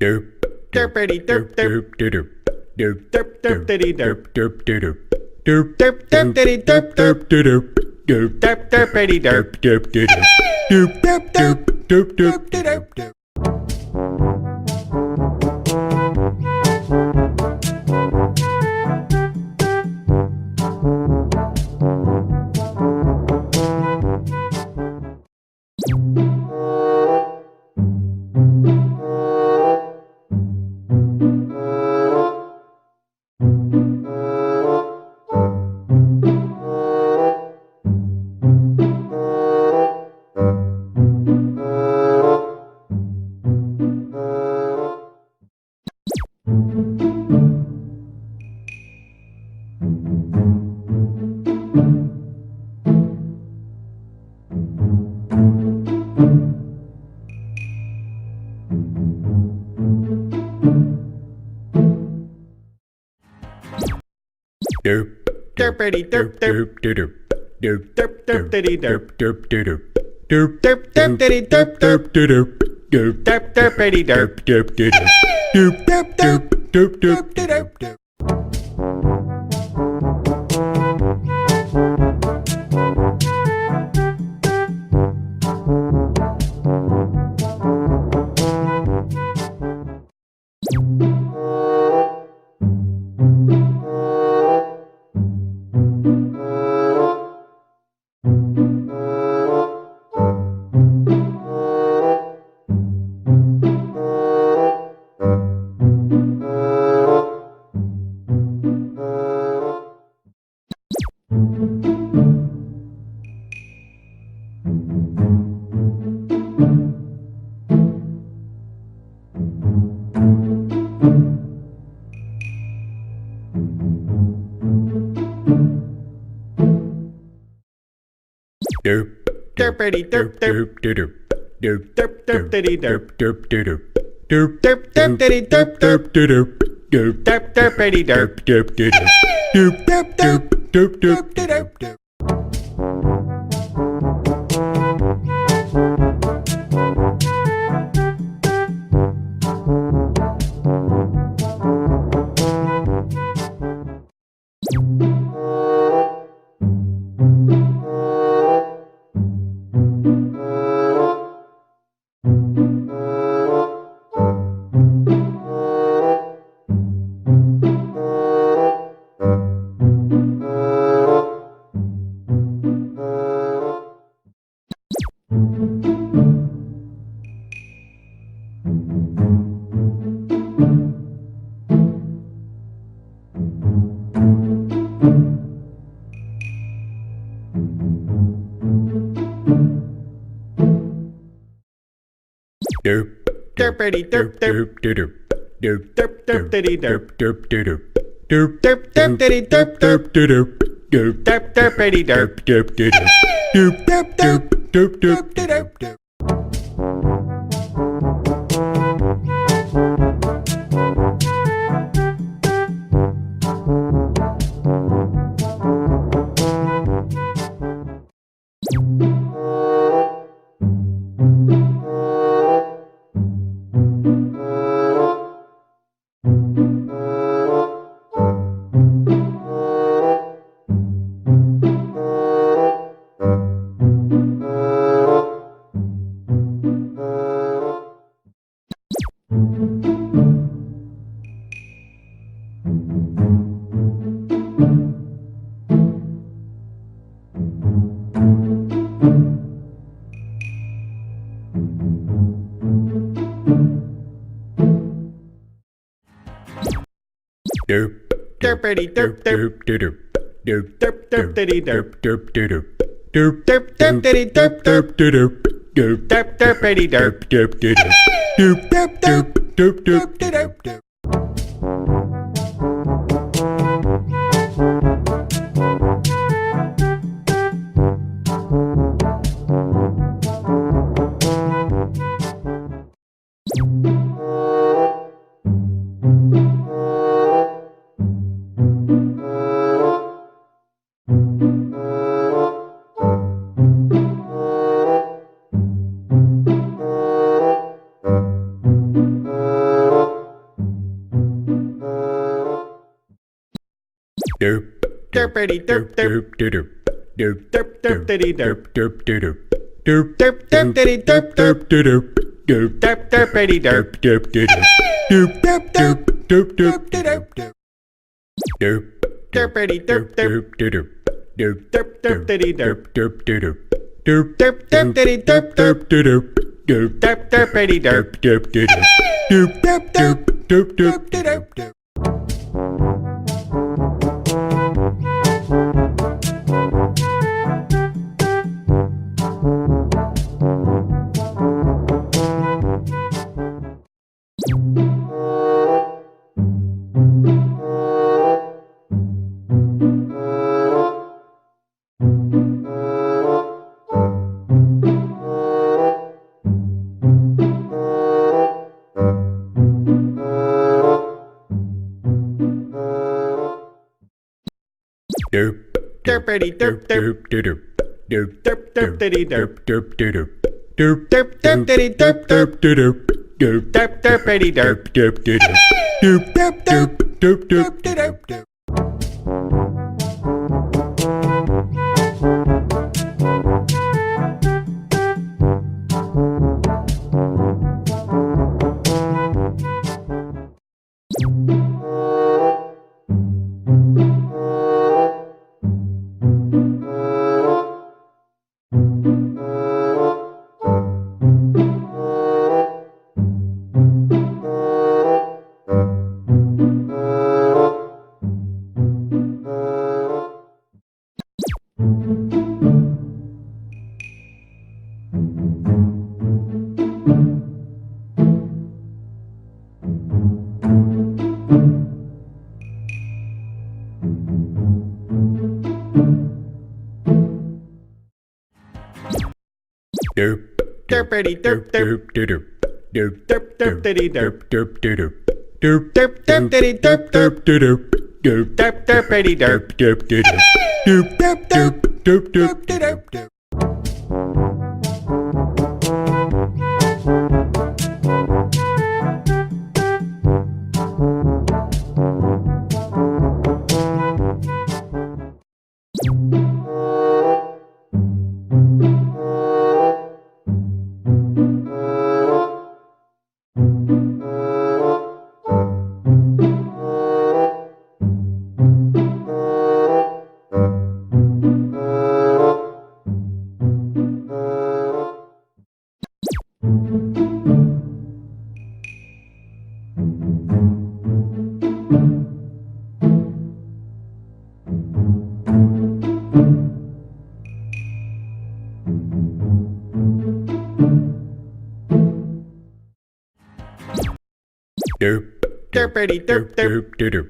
Derpity derp derp derp derp derp derpity derp derp derp derp derp derpity derp derp derp derp derp derpity derp derp derp derp derp derp derp derp derp. Derpity derp derp derp derp derp derpity derp derp derp derp derp derpity derp derp derp derp derp derpity derp derp derp derp derp derp derp derp. Derpity derp derp derp derp derp derpity derp derp derp derp derp derpity derp derp derp derp derp derpity derp derp derp derp derp derp derp derp. Derpity derp derp derp derp derp derpity derp derp derp derp derp derpity derp derp derp derp derp derpity derp derp derp derp derp derp derp derp. Derpity derp derp derp derp derp derpity derp derp derp derp derp derpity derp derp derp derp derp derpity derp derp derp derp derp derp derp. derpity derp derp derp derp derp derpity derp derp derp derp derp derpity derp derp derp derp derp derpity derp derp derp derp derp derp derp derp derp derp derpity derp derp derp derp derp derpity derp derp derp derp derp derpity derp derp derp derp derp derpity derp derp derp derp derp derp derp derp derp. Derp derpity derp derp derp derp derp derpity derp derp derp derp derp derpity derp derp derp derp derp derpity derp derp derp derp derp derp derp derp derp. Derp derpity derp derp derp derp derp derpity derp derp derp derp derp derpity derp derp derp derp derp derpity derp derp derp derp derp derp derp derp derp. Derp derpity derp derp derp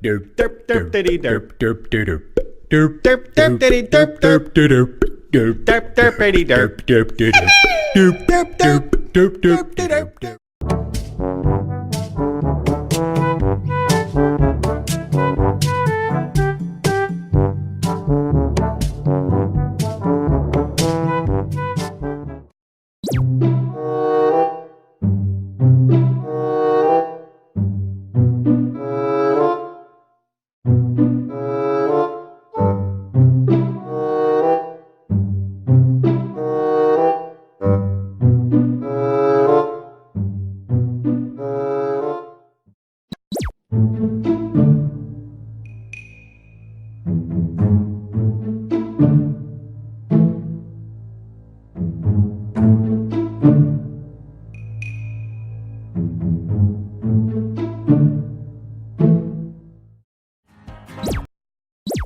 derp derp derpity derp derp derp derp derp derpity derp derp derp derp derp derpity derp derp derp derp derp derp derp derp derp.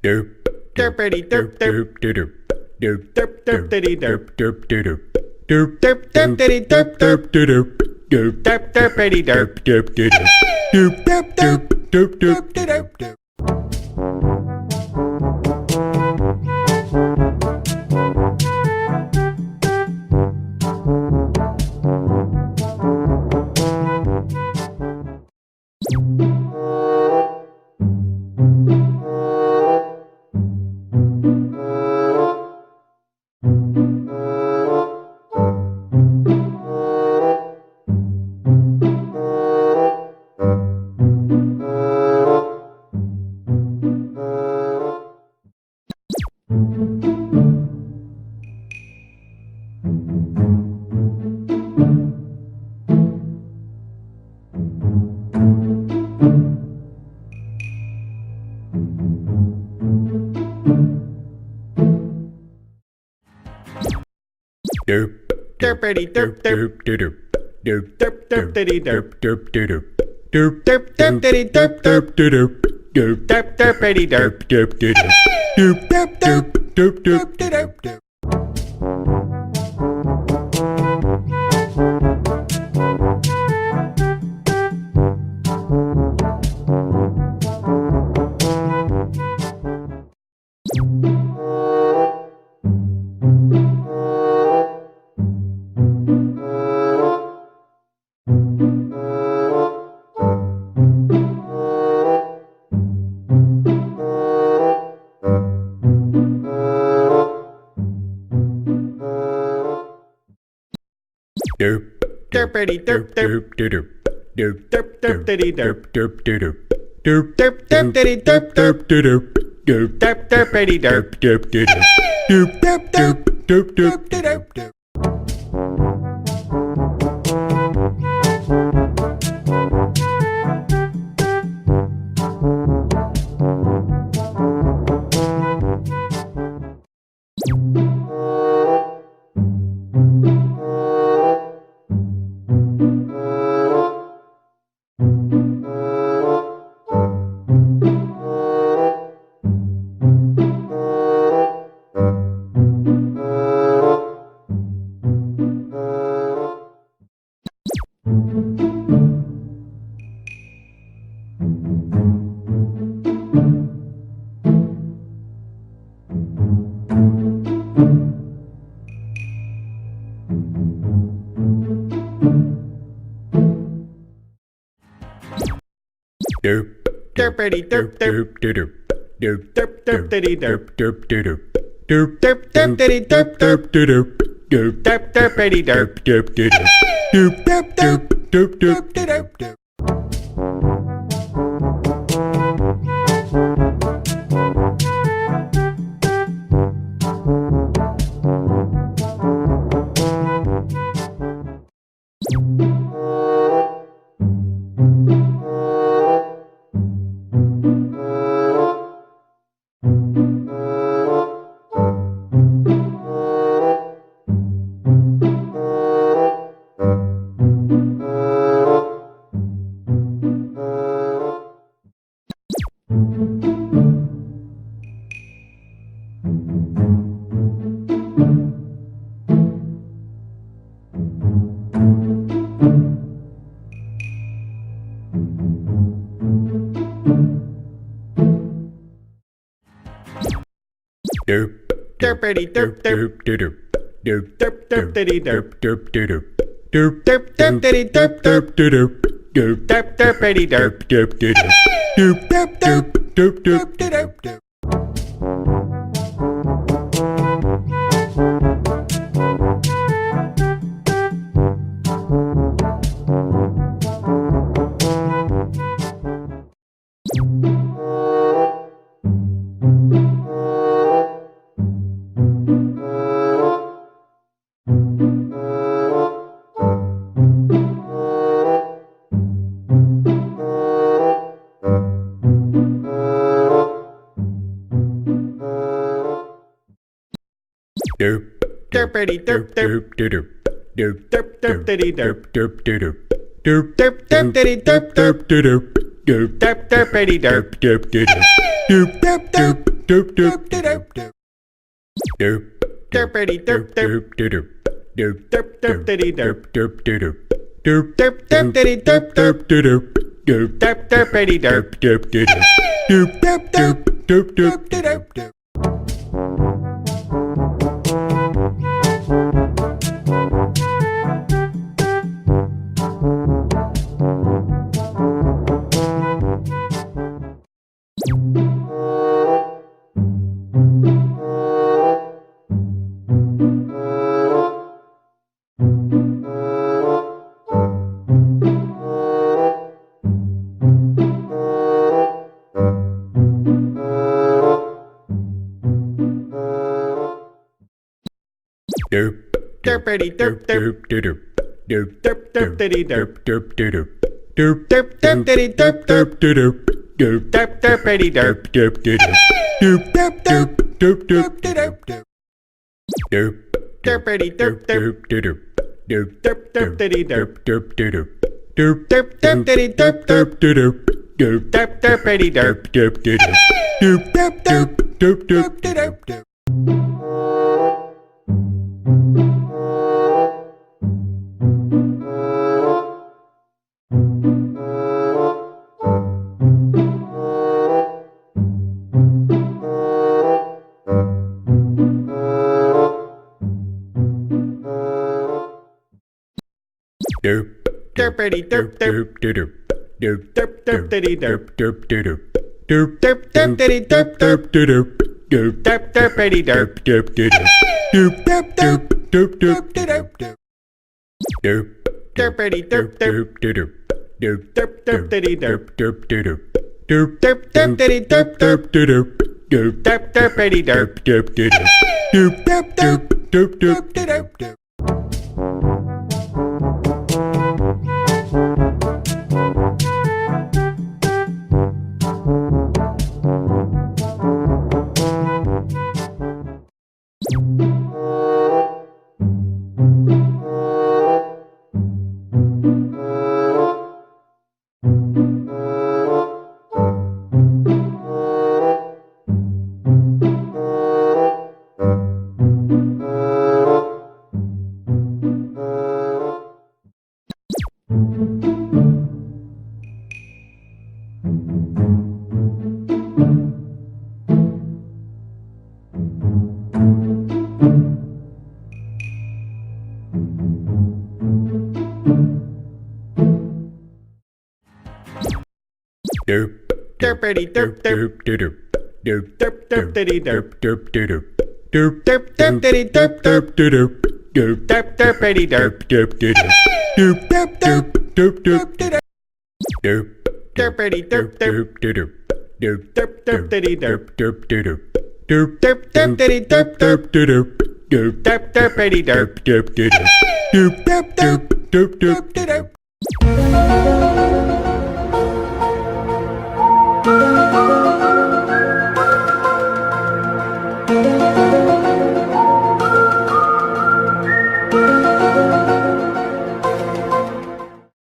Derp derpity derp derp derp derp derp derpity derp derp derp derp derp derpity derp derp derp derp derp derpity derp derp derp derp derp derp derp derp. derpity derp derp derp derp derp derpity derp derp derp derp derp derpity derp derp derp derp derp derpity derp derp derp derp derp derp derp derp derp. Derpity derp derp derp derp derp derpity derp derp derp derp derp derpity derp derp derp derp derp derpity derp derp derp derp derp derp derp derp derp. Derpity derp derp derp derp derp derpity derp derp derp derp derp derpity derp derp derp derp derp derpity derp derp derp derp derp derp derp derp derp. Derpity derp derp derp derp derp derpity derp derp derp derp derp derpity derp derp derp derp derp derpity derp derp derp derp derp derp derp derp derp. Derpity derp derp derp derp derp derpity derp derp derp derp derp derpity derp derp derp derp derp derpity derp derp derp derp derp derp derp derp derp. Derpity derp derp derp derp derp derpity derp derp derp derp derp derpity derp derp derp derp derp derpity derp derp derp derp derp derp derp derp derp. Derpity derp derp derp derp derp derpity derp derp derp derp derp derpity derp derp derp derp derp derpity derp derp derp derp derp derp derp derp derp derp. derpity derp derp derp derp derp derpity derp derp derp derp derp derpity derp derp derp derp derp derpity derp derp derp derp derp derp derp derp derp. Derp derpity derp derp derp derp derp derpity derp derp derp derp derp derpity derp derp derp derp derp derpity derp derp derp derp derp derp derp derp derp derp derpity derp derp derp derp derp derpity derp derp derp derp derp derpity derp derp derp derp derp derpity derp derp derp derp derp derp derp derp derp. Derp derpity derp derp derp derp derp derpity derp derp derp derp derp derpity derp derp derp derp derp derpity derp derp derp derp derp derp derp derp derp derpity derp derp derp derp derp derpity derp derp derp derp derp derpity derp derp derp derp derp derpity derp derp derp derp derp derp derp derp. Thank you.